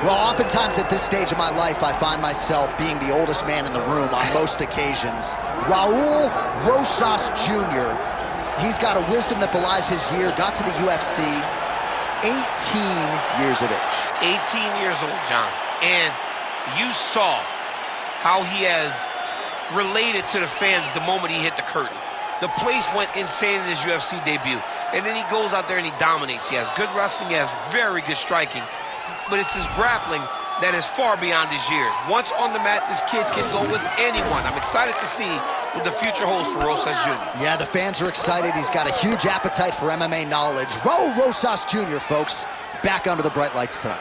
Well, oftentimes at this stage of my life, I find myself being the oldest man in the room on most occasions. Raul Rosas Jr., he's got a wisdom that belies his year, got to the UFC, 18 years of age. 18 years old, John. And you saw how he has related to the fans the moment he hit the curtain. The place went insane in his UFC debut. And then he goes out there and he dominates. He has good wrestling, he has very good striking. But it's his grappling that is far beyond his years. Once on the mat, this kid can go with anyone. I'm excited to see what the future holds for Rosas Jr. Yeah, the fans are excited. He's got a huge appetite for MMA knowledge. Raul Rosas Jr., folks, back under the bright lights tonight.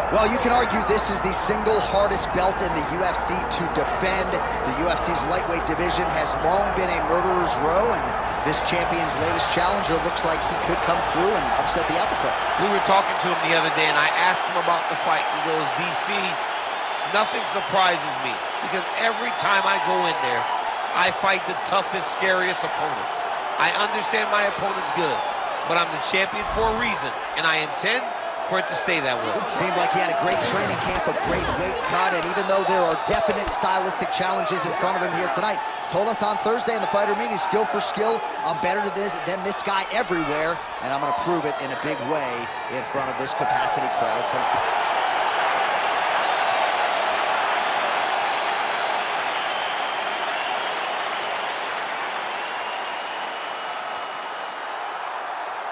Well, you can argue this is the single hardest belt in the UFC to defend. The UFC's lightweight division has long been a murderer's row, and this champion's latest challenger looks like he could come through and upset the apple cart. We were talking to him the other day, and I asked him about the fight. He goes, DC, nothing surprises me, because every time I go in there, I fight the toughest, scariest opponent. I understand my opponent's good, but I'm the champion for a reason, and I intend for it to stay that way. Seemed like he had a great training camp, a great weight cut, and even though there are definite stylistic challenges in front of him here tonight, told us on Thursday in the fighter meeting, skill for skill, I'm better than this guy everywhere, and I'm gonna prove it in a big way in front of this capacity crowd tonight.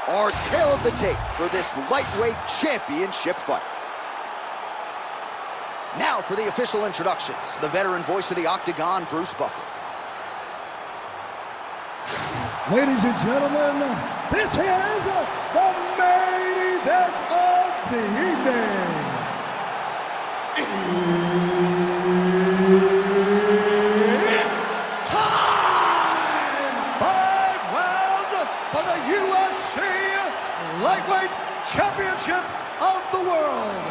Our tail of the tape for this lightweight championship fight. Now for the official introductions, the veteran voice of the Octagon, Bruce Buffer. Ladies and gentlemen, this is the main event of the evening. It's time! 5 rounds for the UFC Lightweight Championship of the World.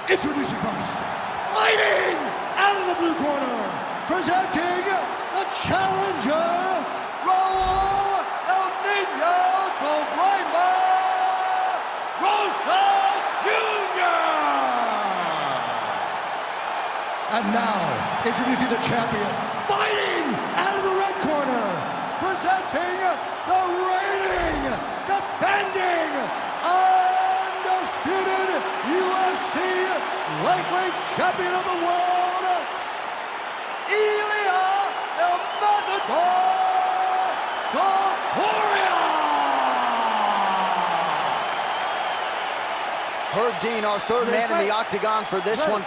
Introducing first, fighting out of the blue corner, presenting the challenger, Raul Topuria Rosas Jr. And now, introducing the champion, fighting out of the red corner, presenting the reigning, defending, undisputed UFC lightweight champion of the world, Ilia Topuria. Herb Dean, our third man in the Octagon for this one.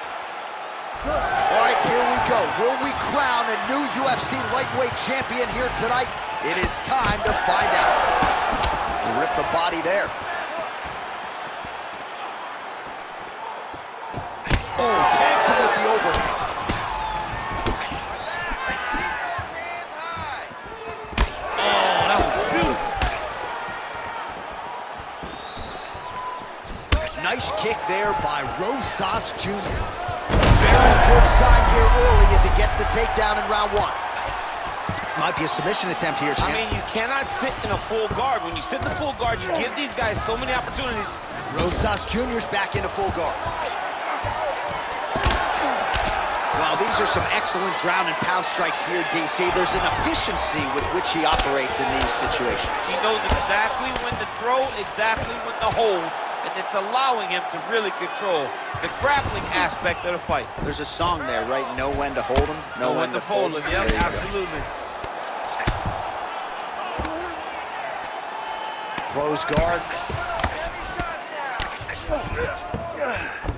All right, here we go. Will we crown a new UFC lightweight champion here tonight? It is time to find out. He ripped the body there. Oh, tags him with the overhand. Oh, that was beautiful. Nice kick there by Rosas Jr. Very good sign here early as he gets the takedown in round 1. Might be a submission attempt here, champ. I mean, you cannot sit in a full guard. When you sit in the full guard, you give these guys so many opportunities. Rosas Jr.'s back into full guard. Wow, these are some excellent ground and pound strikes here, DC. There's an efficiency with which he operates in these situations. He knows exactly when to throw, exactly when to hold, and it's allowing him to really control the grappling aspect of the fight. There's a song there, right? Know when to hold him, know when to fold him. Yep, absolutely. Close guard.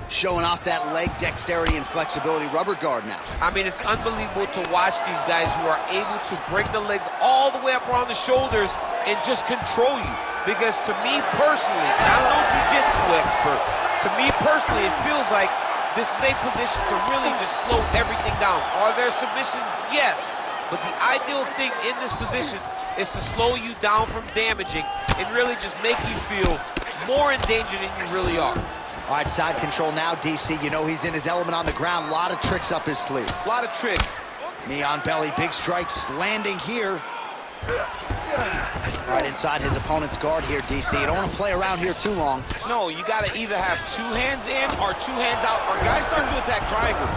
Showing off that leg dexterity and flexibility. Rubber guard now. I mean, it's unbelievable to watch these guys who are able to bring the legs all the way up around the shoulders and just control you. Because to me personally, I'm no jiu-jitsu expert, to me personally, it feels like this is a position to really just slow everything down. Are there submissions? Yes. But the ideal thing in this position is to slow you down from damaging and really just make you feel more in danger than you really are. All right, side control now, DC. You know he's in his element on the ground. A lot of tricks up his sleeve. A lot of tricks. Knee on belly, big strikes landing here. Right inside his opponent's guard here, DC. You don't want to play around here too long. No, you got to either have 2 hands in or 2 hands out, or guys start to attack triangle.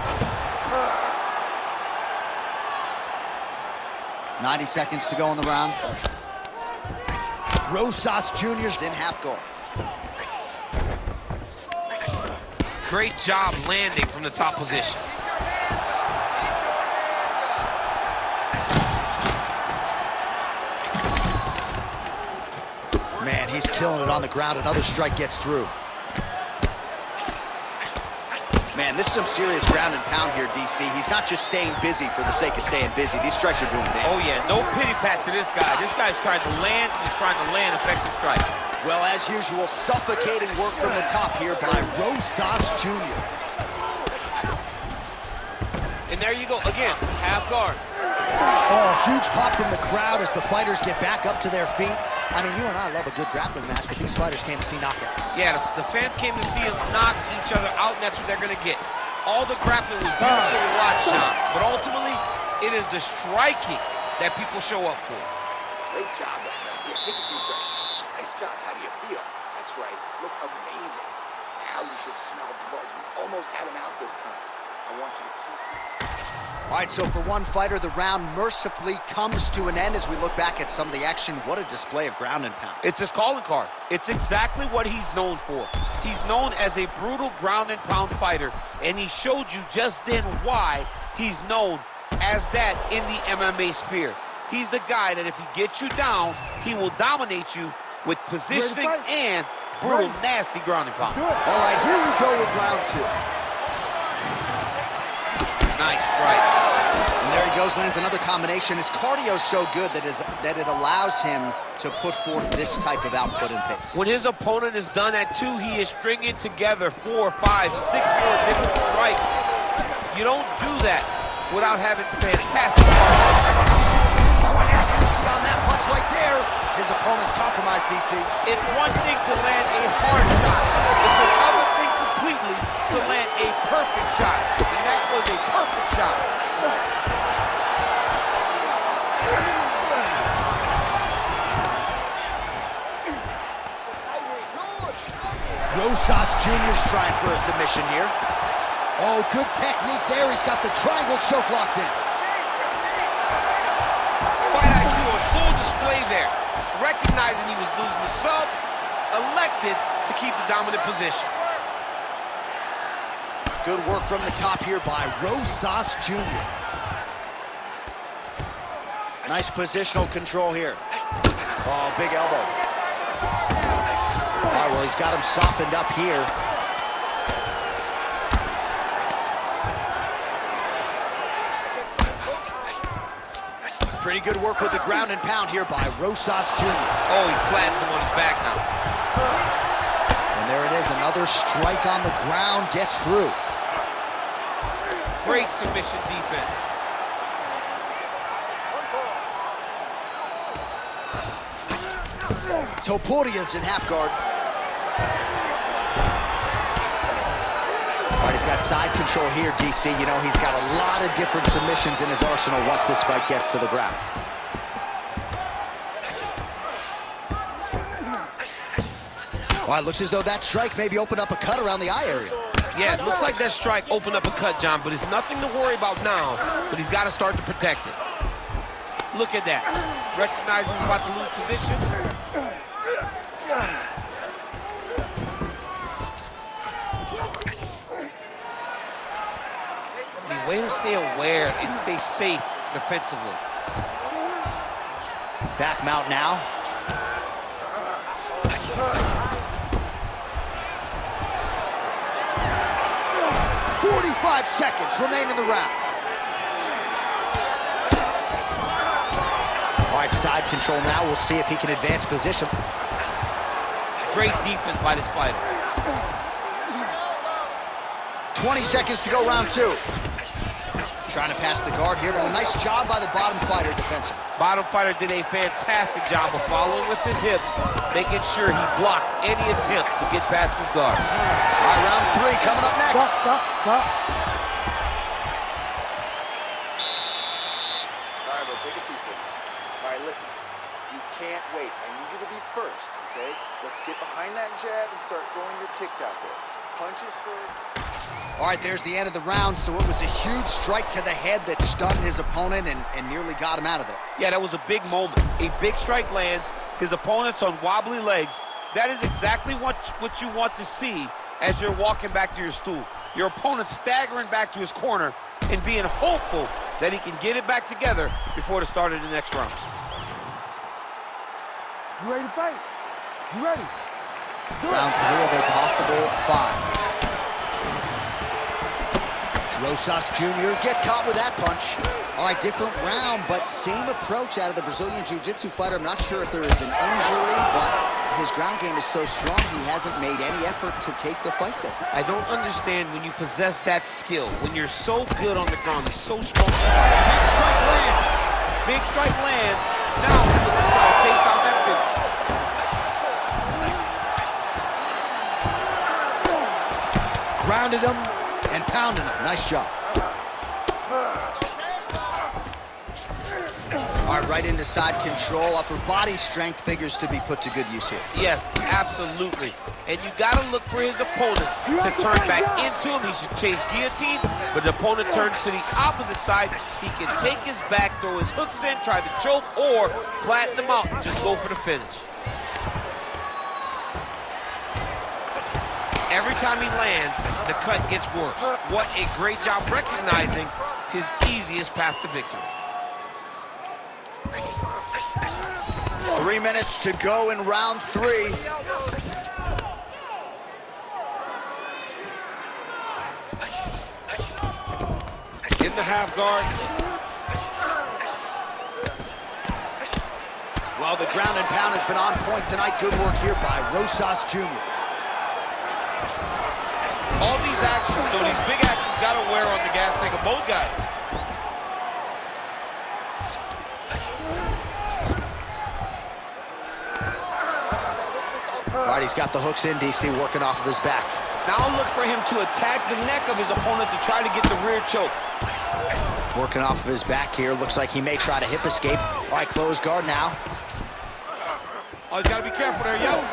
90 seconds to go in the round. Rosas Jr.'s in half guard. Great job landing from the top position. Man, he's killing it on the ground. Another strike gets through. Man, this is some serious ground and pound here, DC. He's not just staying busy for the sake of staying busy. These strikes are doing damage. Oh, yeah, no pity pat to this guy. This guy's trying to land, and he's trying to land effective strikes. Well, as usual, suffocating work from the top here by Rosas Jr. And there you go, again, half guard. Oh, huge pop from the crowd as the fighters get back up to their feet. I mean, you and I love a good grappling match, but these fighters came to see knockouts. Yeah, the fans came to see them knock each other out, and that's what they're going to get. All the grappling was beautiful to watch, Sean, but ultimately, it is the striking that people show up for. Great job. Yeah, take a deep breath. Nice job. How do you feel? That's right. Look amazing. Now you should smell blood. You almost had him out this time. I want you to keep... All right, so for one fighter, the round mercifully comes to an end as we look back at some of the action. What a display of ground and pound. It's his calling card. It's exactly what he's known for. He's known as a brutal ground and pound fighter, and he showed you just then why he's known as that in the MMA sphere. He's the guy that if he gets you down, he will dominate you with positioning and brutal, nasty ground and pound. All right, here we go with round 2. Nice strike. And there he goes, lands another combination. His cardio's so good that it allows him to put forth this type of output and pace. When his opponent is done at 2, he is stringing together 4, 5, 6 more different strikes. You don't do that without having fantastic Oh, and you see on that punch right there, his opponent's compromised, DC. It's one thing to land a hard shot. It's another thing completely to land a perfect shot. And that was a perfect shot. Rosas Jr.'s trying for a submission here. Oh, good technique there. He's got the triangle choke locked in. Fight IQ on full display there. Recognizing he was losing the sub, elected to keep the dominant position. Good work from the top here by Rosas Jr. Nice positional control here. Oh, big elbow. All right, well, he's got him softened up here. Pretty good work with the ground and pound here by Rosas Jr. Oh, he flattens him on his back now. And there it is, another strike on the ground, gets through. Great submission defense. Topuria's in half guard. All right, he's got side control here, DC. You know, he's got a lot of different submissions in his arsenal once this fight gets to the ground. Well, it looks as though that strike maybe opened up a cut around the eye area. Yeah, it looks like that strike opened up a cut, John, but it's nothing to worry about now, but he's got to start to protect it. Look at that. Recognizing he's about to lose position. I mean, way to stay aware and stay safe defensively. Back mount now. 45 seconds remain in the round. All right, side control now. We'll see if he can advance position. Great defense by this fighter. 20 seconds to go, round 2. Trying to pass the guard here, but a nice job by the bottom fighter defensively. Bottom fighter did a fantastic job of following with his hips, making sure he blocked any attempt to get past his guard. All right, round 3 coming up next. Stop. All right, bro, take a seat, please. All right, listen. You can't wait. I need you to be first, okay? Let's get behind that jab and start throwing your kicks out there. Punches first. All right, there's the end of the round, so it was a huge strike to the head that stunned his opponent and nearly got him out of there. Yeah, that was a big moment. A big strike lands, his opponent's on wobbly legs. That is exactly what you want to see as you're walking back to your stool. Your opponent staggering back to his corner and being hopeful that he can get it back together before the start of the next round. You ready to fight? You ready? Round 3 of a possible 5. Rosas Jr. gets caught with that punch. All right, different round, but same approach out of the Brazilian Jiu-Jitsu fighter. I'm not sure if there is an injury, but his ground game is so strong, he hasn't made any effort to take the fight there. I don't understand when you possess that skill, when you're so good on the ground, he's so strong. Big strike lands. Big strike lands. Now he's going to try to chase down that finish. Grounded him and pounded him. Nice job. All right, right into side control. Upper body strength figures to be put to good use here. Yes, absolutely. And you got to look for his opponent to turn back into him. He should chase guillotine, but the opponent turns to the opposite side. He can take his back, throw his hooks in, try to choke, or flatten him out and just go for the finish. Every time he lands, the cut gets worse. What a great job recognizing his easiest path to victory. 3 minutes to go in round 3. In the half guard. Well, the ground and pound has been on point tonight. Good work here by Rosas Jr. All these actions, though, these big actions got to wear on the gas tank of both guys. All right, he's got the hooks in, DC, working off of his back. Now look for him to attack the neck of his opponent to try to get the rear choke. Working off of his back here. Looks like he may try to hip escape. All right, closed guard now. Oh, he's got to be careful there, yo.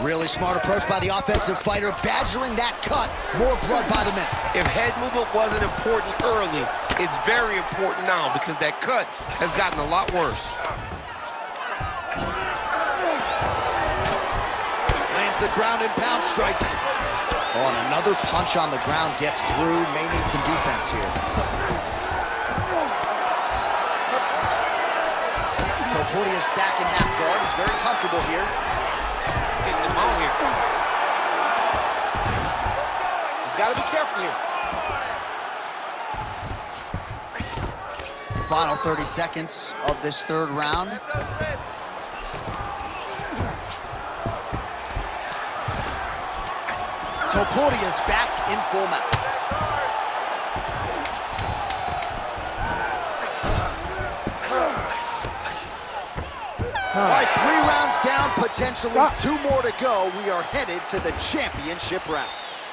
Really smart approach by the offensive fighter, badgering that cut. More blood by the minute. If head movement wasn't important early, it's very important now because that cut has gotten a lot worse. Lands the ground and pound strike. Oh, and another punch on the ground gets through. May need some defense here. Topuria's back in half guard. He's very comfortable here. Getting him out here. He's got to be careful here. Final 30 seconds of this third round. Topuria's back in full mount. All right, 3 rounds down, potentially 2 more to go. We are headed to the championship rounds.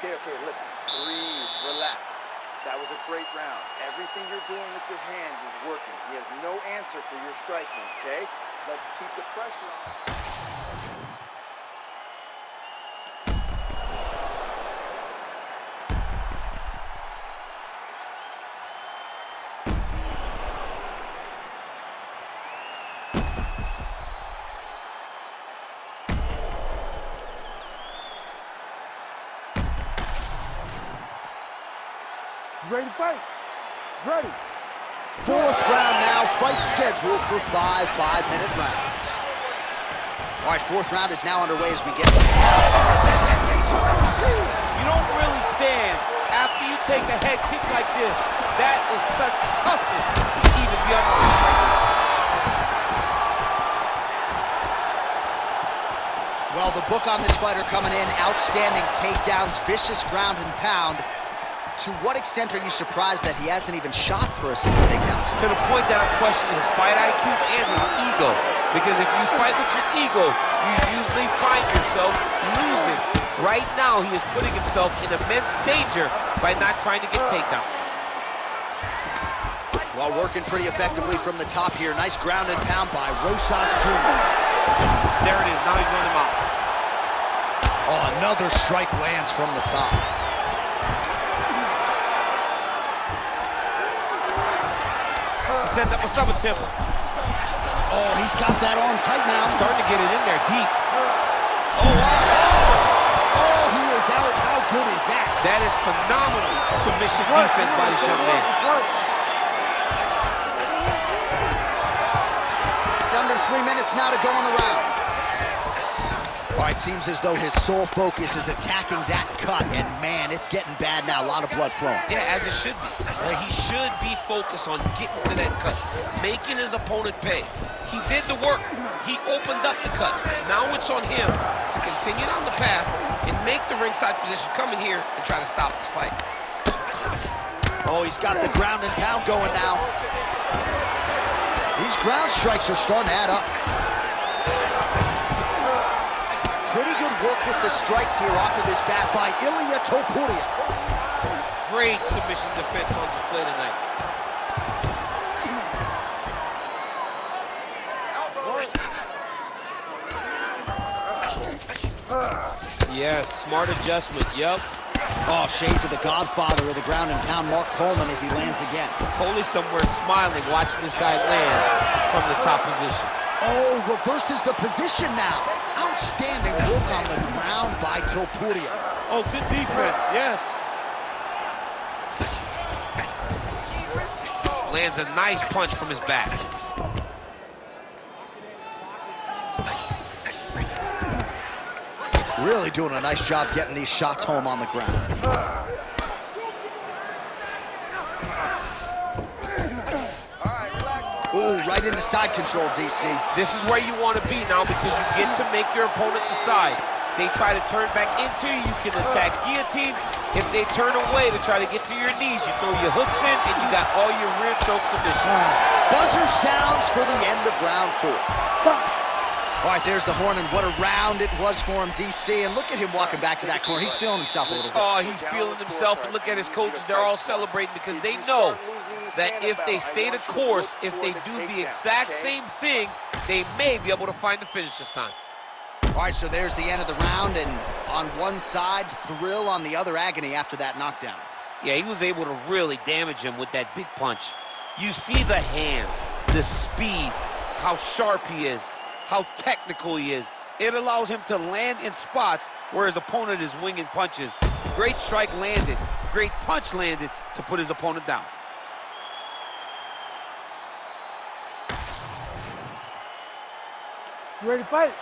Okay, listen. Breathe, relax. That was a great round. Everything you're doing with your hands is working. He has no answer for your striking, okay? Let's keep the pressure on. Ready to fight? Ready. 4th round now, fight scheduled for 5 5-minute rounds. All right, fourth round is now underway as we get... You don't really stand after you take a head kick like this. That is such toughness to even be understood. Well, the book on this fighter coming in, outstanding takedowns, vicious ground and pound. To what extent are you surprised that he hasn't even shot for a single takedown tonight? To the point that I'm questioning his fight IQ and his ego. Because if you fight with your ego, you usually find yourself losing. Right now, he is putting himself in immense danger by not trying to get takedowns. Well, working pretty effectively from the top here. Nice ground and pound by Rosas Jr. There it is. Now he's running him out. Oh, another strike lands from the top. Set up a sub-attempt. Oh, he's got that arm tight now. Starting to get it in there deep. Oh, wow. Oh, he is out. How good is that? That is phenomenal submission defense by this young man. Under 3 minutes now to go in the round. All right, seems as though his sole focus is attacking that cut, and man, it's getting bad now. A lot of blood flowing. Yeah, as it should be. Right? He should be focused on getting to that cut, making his opponent pay. He did the work. He opened up the cut. Now it's on him to continue down the path and make the ringside position, come in here and try to stop this fight. Oh, he's got the ground and pound going now. These ground strikes are starting to add up. Pretty good work with the strikes here off of this bat by Ilia Topuria. Great submission defense on display tonight. Yes, smart adjustment, yep. Oh, shades of the godfather of the ground and pound, Mark Coleman, as he lands again. Coley somewhere smiling, watching this guy land from the top position. Oh, reverses the position now. Outstanding work on the ground by Topuria. Oh, good defense, yes. Lands a nice punch from his back. Really doing a nice job getting these shots home on the ground. Ooh, right into side control, DC. This is where you want to be now because you get to make your opponent decide. They try to turn back into you, you can attack guillotine. If they turn away to try to get to your knees, you throw your hooks in and you got all your rear choke submission. Buzzer sounds for the end of round 4. All right, there's the horn, and what a round it was for him, DC. And look at him walking back to that corner. He's feeling himself a little bit. Oh, he's feeling himself, and look at his coaches. They're all celebrating because they know that if they stay the course, if they do the exact same thing, they may be able to find the finish this time. All right, so there's the end of the round, and on one side, thrill, on the other, agony after that knockdown. Yeah, he was able to really damage him with that big punch. You see the hands, the speed, how sharp he is, how technical he is. It allows him to land in spots where his opponent is winging punches. Great strike landed, great punch landed to put his opponent down. You ready to fight?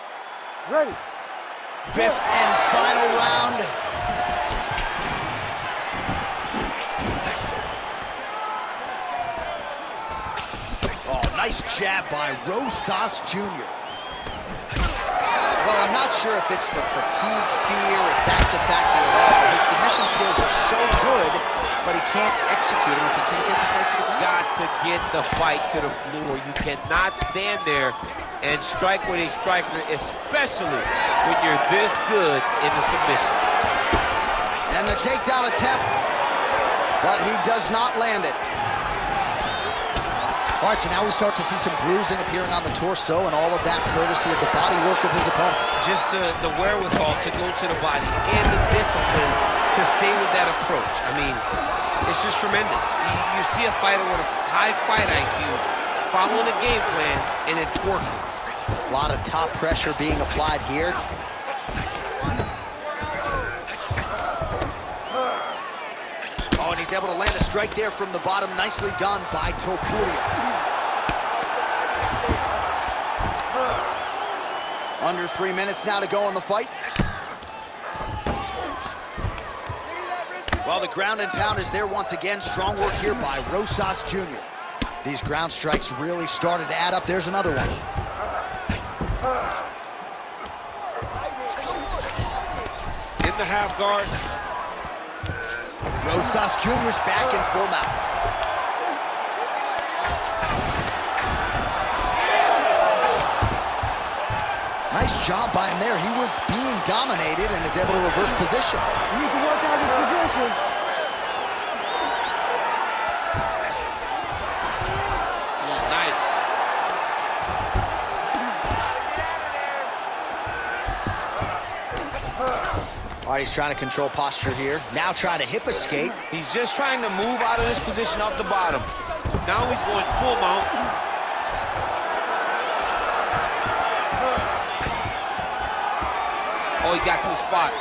Ready. Fifth and final round. Oh, nice jab by Rosas Jr. Well, I'm not sure if it's the fatigue, fear, if that's a factor at all. His submission skills are so good, but he can't execute them if he can't get the fight to the ground. Got to get the fight to the floor. You cannot stand there and strike with a striker, especially when you're this good in the submission. And the takedown attempt, but he does not land it. All right, so now we start to see some bruising appearing on the torso, and all of that courtesy of the body work of his opponent. Just the wherewithal to go to the body and the discipline to stay with that approach. I mean, it's just tremendous. You see a fighter with a high fight IQ following a game plan, and it's working. A lot of top pressure being applied here. Oh, and he's able to land a strike there from the bottom. Nicely done by Topuria. Under 3 minutes now to go in the fight. Well, the ground and pound is there once again. Strong work here by Rosas Jr. These ground strikes really started to add up. There's another one. In the half guard. Rosas Jr.'s back in full mount. Nice job by him there. He was being dominated and is able to reverse position. You need to work out his position. Nice. All right, he's trying to control posture here. Now trying to hip escape. He's just trying to move out of this position off the bottom. Now he's going full mount. Oh, he got to the spot.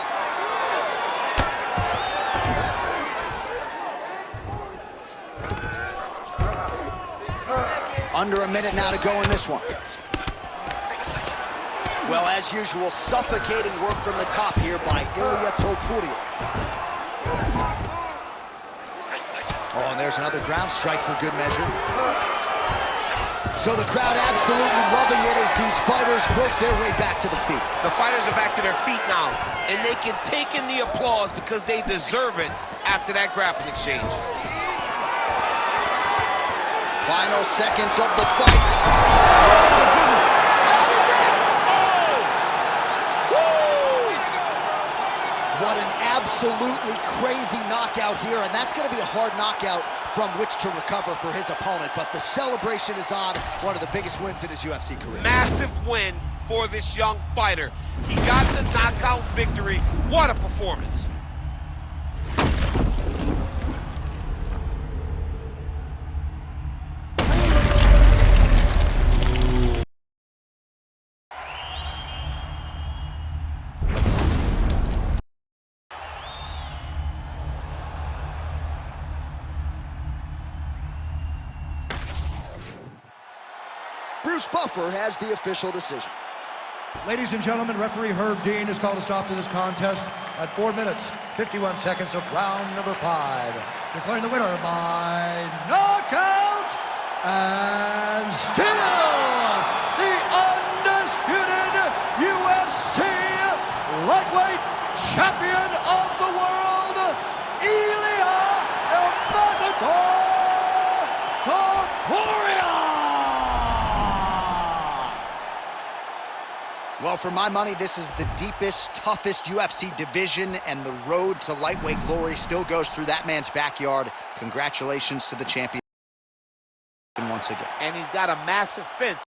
Under a minute now to go in this one. Well, as usual, suffocating work from the top here by Ilia Topuria. Oh, and there's another ground strike for good measure. So the crowd absolutely loving it as these fighters work their way back to the feet. The fighters are back to their feet now, and they can take in the applause because they deserve it after that grappling exchange. Final seconds of the fight. That is it! What an absolutely crazy knockout here, and that's going to be a hard knockout from which to recover for his opponent, but the celebration is on. One of the biggest wins in his UFC career. Massive win for this young fighter. He got the knockout victory. What a performance. Bruce Buffer has the official decision. Ladies and gentlemen, referee Herb Dean has called a stop to this contest at 4 minutes, 51 seconds of round number 5. Declaring the winner by knockout and still the undisputed UFC lightweight champion of the world, Ilia Topuria. Well, for my money, this is the deepest, toughest UFC division, and the road to lightweight glory still goes through that man's backyard. Congratulations to the champion once again. And he's got a massive fence